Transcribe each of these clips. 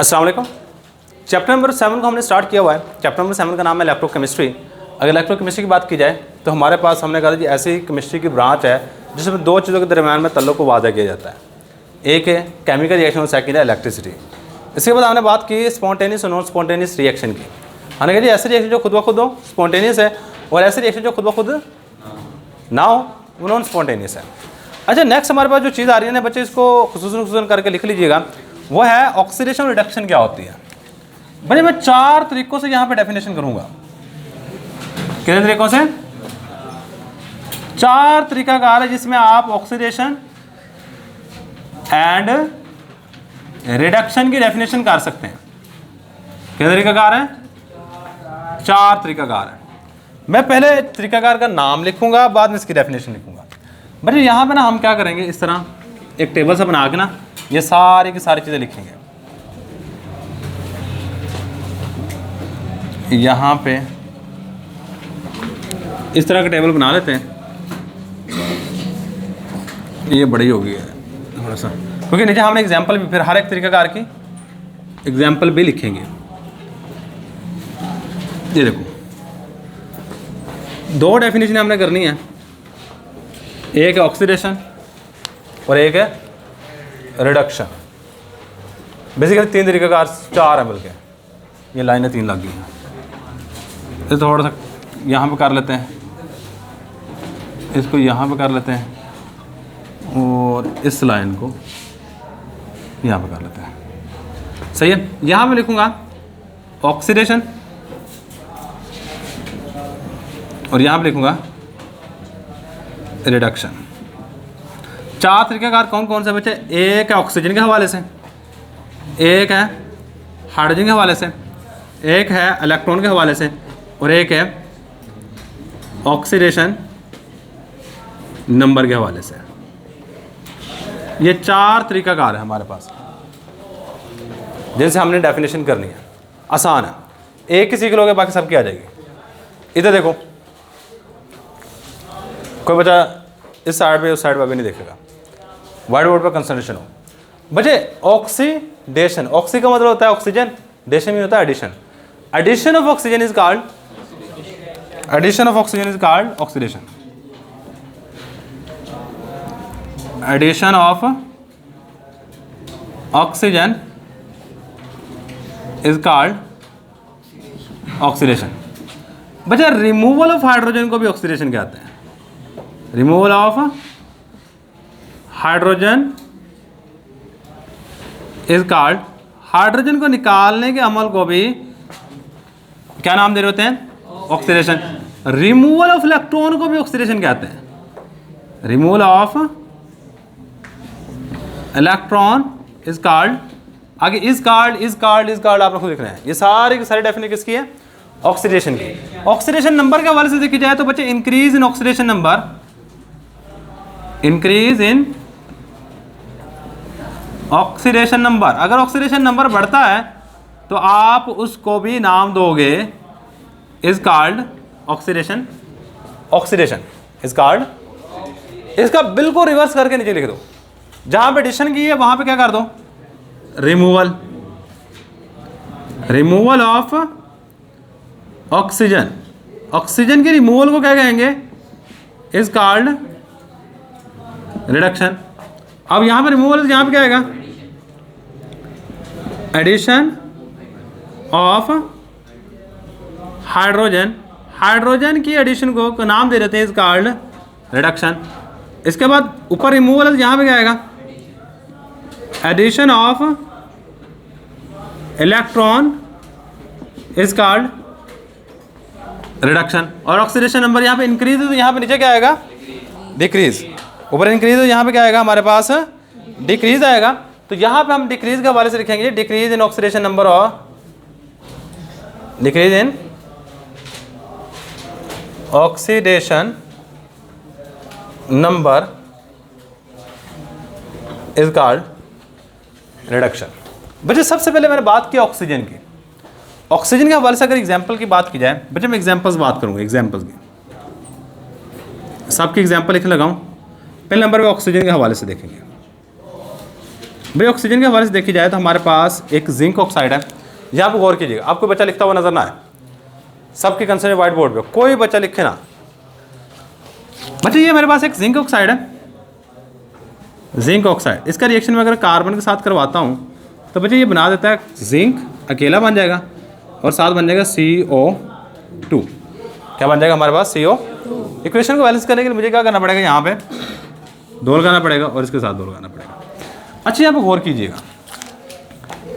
अस्सलाम वालेकुम। Chapter number 7 को हमने स्टार्ट किया हुआ है। चैप्टर नंबर 7 का नाम है इलेक्ट्रोकेमिस्ट्री। अगर इलेक्ट्रोकेमिस्ट्री की बात की जाए तो हमारे पास हमने कहा कि ऐसी केमिस्ट्री की ब्रांच है जिसमें दो चीज़ों के दरमियान में तल्लुक़ को वाज़ा किया जाता है। एक है केमिकल रिएक्शन और सेकंड है इलेक्ट्रिसिटी। इसके बाद हमने बात की स्पॉन्टेनियस और नॉन स्पॉन्टेनियस रिएक्शन की। हमने कहा जी ऐसे रिएक्शन जो खुद ब खुद हो स्पॉन्टेनियस है और ऐसे रिएक्शन जो खुद ब खुद ना हो वो नॉन स्पॉन्टेनियस है। अच्छा, नेक्स्ट हमारे पास जो चीज़ आ रही है ना बच्चे, इसको खुसूसन करके लिख लीजिएगा, वो है ऑक्सीडेशन और रिडक्शन क्या होती है। भाई मैं 4 तरीकों से यहाँ पे डेफिनेशन करूँगा। कितने तरीकों से? 4 तरीकाकार है जिसमें आप ऑक्सीडेशन एंड रिडक्शन की डेफिनेशन कर सकते हैं। कितने तरीकाकार हैं? 4 तरीकाकार हैं। मैं पहले तरीकाकार का नाम लिखूंगा, बाद में इसकी डेफिनेशन लिखूंगा। भाई यहाँ पे ना हम क्या करेंगे, इस तरह एक टेबल से बना के ना ये सारी की सारी चीज़ें लिखेंगे। यहाँ पे इस तरह का टेबल बना लेते हैं। ये बड़ी हो गई है थोड़ा सा, क्योंकि नीचे हमने एग्जाम्पल भी, फिर हर एक तरीकाकार की एग्जाम्पल भी लिखेंगे। ये देखो 2 डेफिनेशन हमने करनी है, एक है ऑक्सीडेशन और एक है रिडक्शन। बेसिकली 3 तरीकाकार, 4 है बल्कि, ये लाइनें 3 लग गई हैं। तो थोड़ा सा यहाँ पे कर लेते हैं, इसको यहाँ पे कर लेते हैं और इस लाइन को यहाँ पे कर लेते हैं। सही है। यहाँ पे लिखूँगा ऑक्सीडेशन और यहाँ पे लिखूँगा रिडक्शन। 4 तरीकाकार कौन कौन से बच्चे? एक है ऑक्सीजन के हवाले से, एक है हाइड्रोजन के हवाले से, एक है इलेक्ट्रॉन के हवाले से और एक है ऑक्सीडेशन नंबर के हवाले से। ये 4 तरीकाकार है हमारे पास जिनसे हमने डेफिनेशन करनी है। आसान है, एक ही सीख लोगे बाकी सबकी आ जाएगी। इधर देखो, कोई बच्चा इस साइड पे उस साइड पे भी नहीं देखेगा, वाइट बोर्ड पर कंसंट्रेशन हो। बच्चे ऑक्सीडेशन, ऑक्सी का मतलब होता है ऑक्सीजन, डेशन में होता है addition. Addition of oxygen is called, addition of oxygen is called oxidation. Addition of oxygen is called oxidation. बच्चा रिमूवल ऑफ हाइड्रोजन को भी ऑक्सीडेशन कहते हैं। Removal of hydrogen is called, hydrogen को निकालने के अमल को भी क्या नाम दे रहे होते हैं? ऑक्सीडेशन। रिमूवल ऑफ इलेक्ट्रॉन को भी ऑक्सीडेशन कहते हैं। Removal of electron is called, आगे इज कॉल्ड आप लोग खुद लिख रहे हैं। ये सारी की सारी डेफिनेशन किसकी है? ऑक्सीडेशन की। ऑक्सीडेशन नंबर के हवाले से देखी जाए तो बच्चे increase in oxidation number, increase in oxidation number, अगर ऑक्सीडेशन नंबर बढ़ता है तो आप उसको भी नाम दोगे is called oxidation. Oxidation is called, इसका बिल्कुल रिवर्स करके नीचे लिख दो। जहां पे एडिशन की है वहां पे क्या कर दो? Removal. Removal of oxygen, oxygen के रिमूवल को क्या कहेंगे? Is called reduction. अब यहां पे रिमूवल, यहां पे क्या आएगा? एडिशन ऑफ हाइड्रोजन, हाइड्रोजन की एडिशन को नाम दे देते हैं इज कॉल्ड रिडक्शन। इसके बाद ऊपर रिमूवल, यहां पे क्या आएगा? Addition of electron is called reduction. और ऑक्सीडेशन नंबर यहां पे इंक्रीज है तो यहां पे नीचे क्या आएगा? डिक्रीज। ऊपर इंक्रीज है, यहाँ पे क्या आएगा हमारे पास? डिक्रीज आएगा। तो यहाँ पे हम डिक्रीज के हवाले से लिखेंगे डिक्रीज इन ऑक्सीडेशन नंबर और decrease in oxidation number is called reduction. बच्चे सबसे पहले मैंने बात की ऑक्सीजन की। ऑक्सीजन के हवाले से अगर एग्जाम्पल की बात की जाए, बच्चे मैं एग्जाम्पल्स बात करूंगा, एग्जाम्पल्स की, सबकी एग्जाम्पल लिखने लगाऊं। पहले नंबर पे ऑक्सीजन के हवाले से देखेंगे। भाई ऑक्सीजन के हवाले से देखी जाए तो हमारे पास एक जिंक ऑक्साइड है। यहाँ पर गौर कीजिएगा, आपको बच्चा लिखता हुआ नजर ना आए, सबके कंसर्न व्हाइट बोर्ड पे कोई बच्चा लिखे ना। बच्चा ये मेरे पास एक जिंक ऑक्साइड है, जिंक ऑक्साइड, इसका रिएक्शन में अगर कार्बन के साथ करवाता हूँ तो बच्चा ये बना देता है जिंक अकेला बन जाएगा और साथ बन जाएगा CO2। क्या बन जाएगा हमारे पास? CO2। इक्वेशन को बैलेंस करने के लिए मुझे क्या करना पड़ेगा? यहाँ पे 2 लगाना पड़ेगा और इसके साथ 2 लगाना पड़ेगा। अच्छा यहाँ पे गौर कीजिएगा,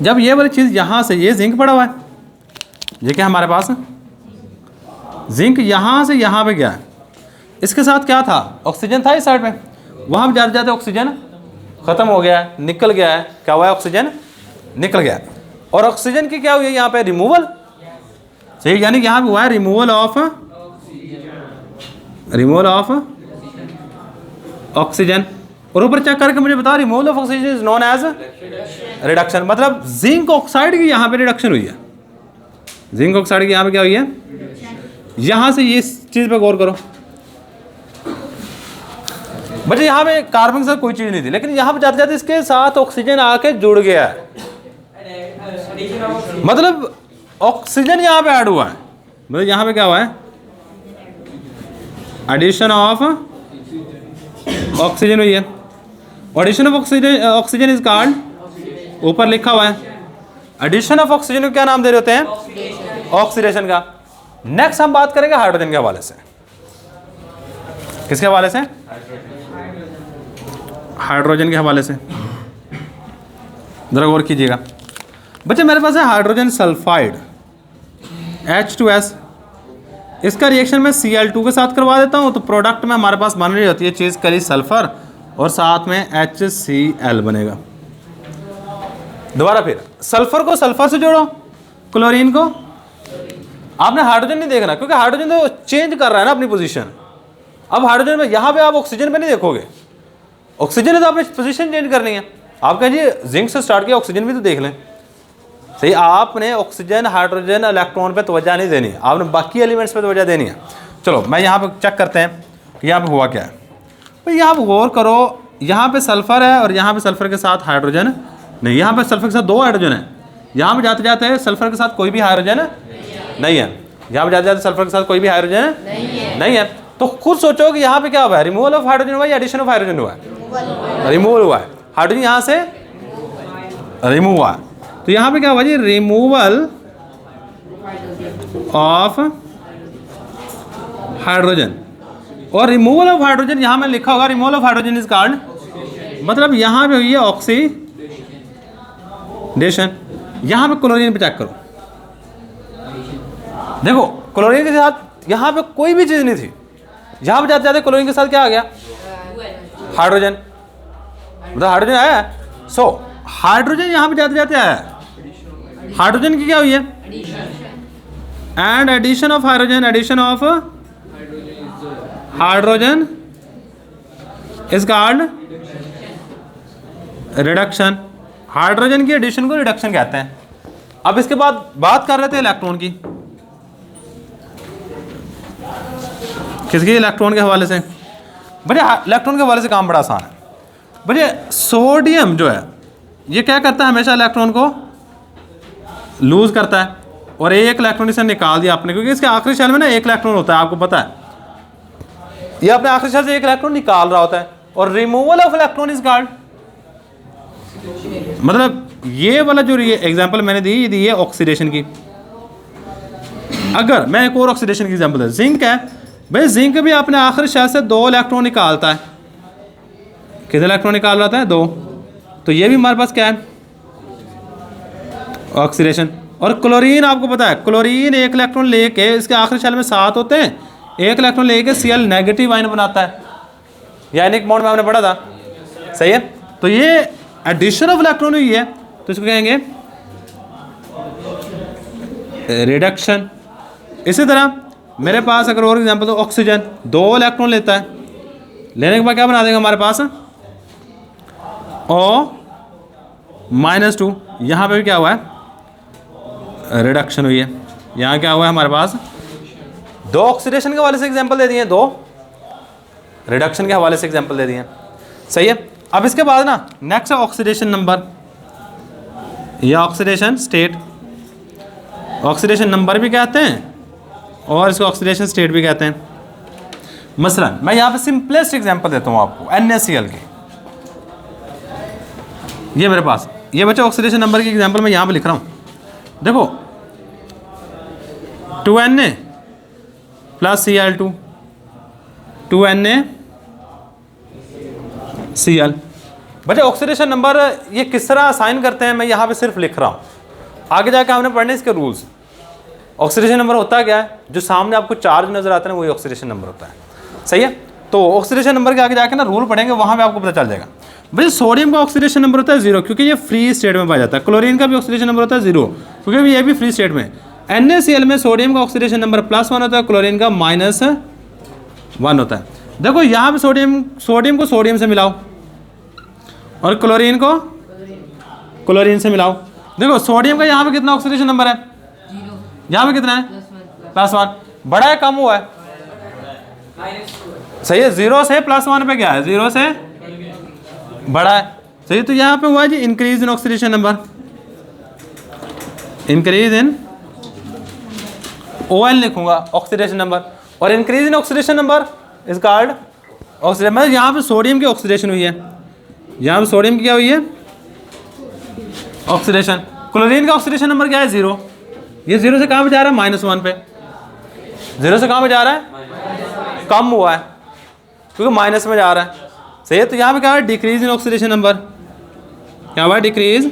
जब ये वाली चीज़ यहाँ से ये जिंक पड़ा हुआ है, ये क्या हमारे पास जिंक यहाँ से यहाँ पे गया है, इसके साथ क्या था? ऑक्सीजन था इस साइड में, वहाँ पे जाते जाते ऑक्सीजन खत्म हो गया है, निकल गया है। क्या हुआ है? ऑक्सीजन निकल गया है। और ऑक्सीजन की क्या हुई है यहाँ पे? रिमूवल। सही, यानी कि यहाँ पे हुआ है रिमूवल ऑफ ऑक्सीजन। और ऊपर चेक करके मुझे बताओ, removal of oxygen is known as reduction. मतलब जिंक ऑक्साइड की यहाँ पे रिडक्शन हुई है, जिंक ऑक्साइड की यहाँ पे क्या हुई है? यहाँ से ये चीज़ पे गौर करो बच्चे, यहाँ पे कार्बन के साथ कोई चीज़ नहीं थी, लेकिन यहाँ पे जाते जाते इसके साथ ऑक्सीजन आके जुड़ गया है। मतलब ऑक्सीजन यहाँ पे ऐड हुआ है, मतलब यहाँ पे क्या हुआ है? एडिशन ऑफ ऑक्सीजन हुई है। Addition of oxygen is called, ऊपर लिखा हुआ है एडिशन ऑफ ऑक्सीजन को क्या नाम दे रहे होते हैं? ऑक्सीडेशन का। नेक्स्ट हम बात करेंगे हाइड्रोजन के हवाले से। किसके हवाले से? हाइड्रोजन के हवाले से। जरा गौर कीजिएगा बच्चे, मेरे पास है हाइड्रोजन सल्फाइड H2S। इसका रिएक्शन मैं Cl2 के साथ करवा देता हूँ तो प्रोडक्ट में हमारे पास बन रही होती है चीज़ करी सल्फर और साथ में HCl बनेगा। दोबारा फिर सल्फर को सल्फर से जोड़ो, क्लोरीन को। आपने हाइड्रोजन नहीं देखना क्योंकि हाइड्रोजन तो चेंज कर रहा है ना अपनी पोजीशन। अब हाइड्रोजन में यहाँ पे आप ऑक्सीजन पे नहीं देखोगे, ऑक्सीजन है तो आपने पोजीशन चेंज करनी है। आप कहिए जिंक से स्टार्ट किया, ऑक्सीजन भी तो देख लें। सही, आपने ऑक्सीजन, हाइड्रोजन, इलेक्ट्रॉन पे तवज्जो नहीं देनी है, आपने बाकी एलिमेंट्स पे तवज्जो देनी है। चलो मैं यहाँ पे चेक करते हैं कि यहाँ पे हुआ क्या है। भाई यहाँ पे गौर करो, यहाँ पे सल्फर है और यहाँ पे सल्फर के साथ हाइड्रोजन नहीं, यहाँ पे सल्फर के साथ 2 हाइड्रोजन है। यहाँ पे जाते जाते सल्फर के साथ कोई भी हाइड्रोजन नहीं है, यहाँ पे जाते जाते सल्फर के साथ कोई भी हाइड्रोजन नहीं है। तो खुद सोचो कि यहाँ पे क्या हुआ है? रिमूवल ऑफ हाइड्रोजन हुआ या एडिशन ऑफ हाइड्रोजन हुआ है? रिमूवल हुआ है, हाइड्रोजन यहाँ से रिमूव हुआ। तो यहाँ पे क्या हुआ जी? Removal of hydrogen. और रिमूवल ऑफ हाइड्रोजन यहाँ में लिखा होगा removal of hydrogen is called, मतलब यहाँ पे हुई है ऑक्सीडेशन। यहाँ पे क्लोरीन पे चेक करो, देखो क्लोरीन के साथ यहाँ पे कोई भी चीज़ नहीं थी, यहाँ पे जाते जाते क्लोरीन के साथ क्या आ गया? हाइड्रोजन। मतलब हाइड्रोजन आया है। सो हाइड्रोजन यहाँ पे जाते जाते आया है, हाइड्रोजन की क्या हुई है? And addition of hydrogen, addition of hydrogen is called reduction. Hydrogen की एडिशन को रिडक्शन कहते हैं। अब इसके बाद बात कर रहे थे इलेक्ट्रॉन की। किसकी? इलेक्ट्रॉन के हवाले से। भैया इलेक्ट्रॉन के हवाले से काम बड़ा आसान है। भैया सोडियम जो है ये क्या करता है? हमेशा इलेक्ट्रॉन को लूज करता है और एक इलेक्ट्रॉन इसे निकाल दिया आपने, क्योंकि इसके आखिरी शेल में ना 1 इलेक्ट्रॉन होता है, आपको पता है। ये अपने आखिरी शेल से 1 इलेक्ट्रॉन निकाल रहा होता है। और removal of electron is called, मतलब ये वाला जो एग्जांपल मैंने दी ये ऑक्सीडेशन की। अगर मैं एक और ऑक्सीडेशन की एग्जांपल है, जिंक है भाई, जिंक भी अपने आखिरी शेल से 2 इलेक्ट्रॉन निकालता है। कितने इलेक्ट्रॉन निकाल रहा है? 2। तो ये भी हमारे पास क्या है? ऑक्सीडेशन। और क्लोरीन आपको पता है, क्लोरीन 1 इलेक्ट्रॉन लेके, इसके आखिरी शेल में 7 होते हैं, 1 इलेक्ट्रॉन लेके Cl नेगेटिव आयन बनाता है, यानी मोड में हमने पढ़ा था। सही है, तो ये एडिशन ऑफ इलेक्ट्रॉन हुई है तो इसको कहेंगे रिडक्शन। इसी तरह मेरे पास अगर और एग्जांपल तो ऑक्सीजन 2 इलेक्ट्रॉन लेता है, लेने के बाद क्या बना देगा हमारे पास? O-2। यहाँ पे भी क्या हुआ है? रिडक्शन हुई है। यहाँ क्या हुआ है हमारे पास? 2 ऑक्सीडेशन के हवाले से एग्जांपल दे दिए, 2 रिडक्शन के हवाले से एग्जांपल दे दिए। सही है। अब इसके बाद ना नेक्स्ट ऑक्सीडेशन नंबर या ऑक्सीडेशन स्टेट, ऑक्सीडेशन नंबर भी कहते हैं और इसको ऑक्सीडेशन स्टेट भी कहते हैं। मसलन मैं यहाँ पे सिंपलेस्ट एग्जांपल देता हूँ आपको NaCl की। ये मेरे पास ये बच्चा ऑक्सीडेशन नंबर की एग्जांपल मैं यहाँ पे लिख रहा हूँ। देखो 2Na प्लस Cl2 2NaCl। बच्चा ऑक्सीडेशन नंबर ये किस तरह असाइन करते हैं मैं यहाँ पे सिर्फ लिख रहा हूँ, आगे जाकर हमने पढ़ने इसके रूल्स। ऑक्सीडेशन नंबर होता क्या है, जो सामने आपको चार्ज नजर आते हैं वही ऑक्सीडेशन नंबर होता है, सही है। तो ऑक्सीडेशन नंबर के आगे जाके ना रूल पढ़ेंगे, वहाँ पे आपको पता चल जाएगा। भाई सोडियम का ऑक्सीडेशन नंबर होता है 0 क्योंकि ये फ्री स्टेट में पाया जाता है। क्लोरीन का भी ऑक्सीडेशन नंबर होता है 0 क्योंकि ये भी फ्री स्टेट में। NaCl में सोडियम का ऑक्सीडेशन नंबर +1 होता है, क्लोरीन का -1 होता है। देखो यहाँ पे सोडियम को सोडियम से मिलाओ और क्लोरीन को क्लोरीन से मिलाओ। देखो सोडियम का यहाँ पे कितना ऑक्सीडेशन नंबर है, यहाँ पे कितना है +1। बड़ा है कम हुआ है, सही है। 0 से +1 पे क्या है, 0 से बड़ा है, सही है। तो यहाँ पे हुआ है जी increase in oxidation number, increase in OL लिखूंगा ऑक्सीडेशन नंबर, और increase in oxidation number is called oxidation. मतलब यहाँ पे सोडियम की ऑक्सीडेशन हुई है, यहाँ पे सोडियम की क्या हुई है ऑक्सीडेशन। क्लोरीन का ऑक्सीडेशन नंबर क्या है 0, ये 0 से कहाँ पे जा रहा है -1 पे, 0 से कहाँ पे जा रहा है कम हुआ है क्योंकि माइनस में जा रहा है, सही है। तो यहाँ पे क्या है डिक्रीज इन ऑक्सीडेशन नंबर, क्या हुआ decrease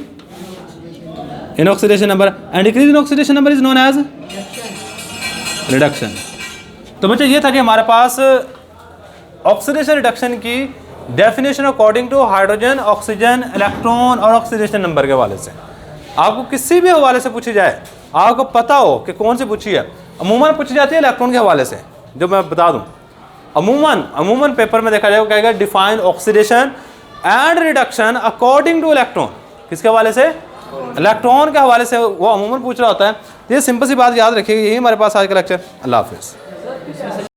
in oxidation number, and decrease in oxidation number is known as reduction. तो बच्चे ये था कि हमारे पास ऑक्सीडेशन रिडक्शन की definition according to hydrogen, oxygen, electron और ऑक्सीडेशन नंबर के हवाले से। आपको किसी भी हवाले से पूछी जाए, आपको पता हो कि कौन सी पूछी है, अमूमन पूछी जाती है इलेक्ट्रॉन के हवाले से, जो मैं बता दूं। अमूमन पेपर में देखा जाएगा कहेगा define oxidation and reduction according two electron, किसके हवाले से इलेक्ट्रॉन के हवाले से वो अमूमन पूछ रहा होता है। ये सिंपल सी बात याद रखिएगा। यही हमारे पास आज का लेक्चर। अल्लाह हाफिज़।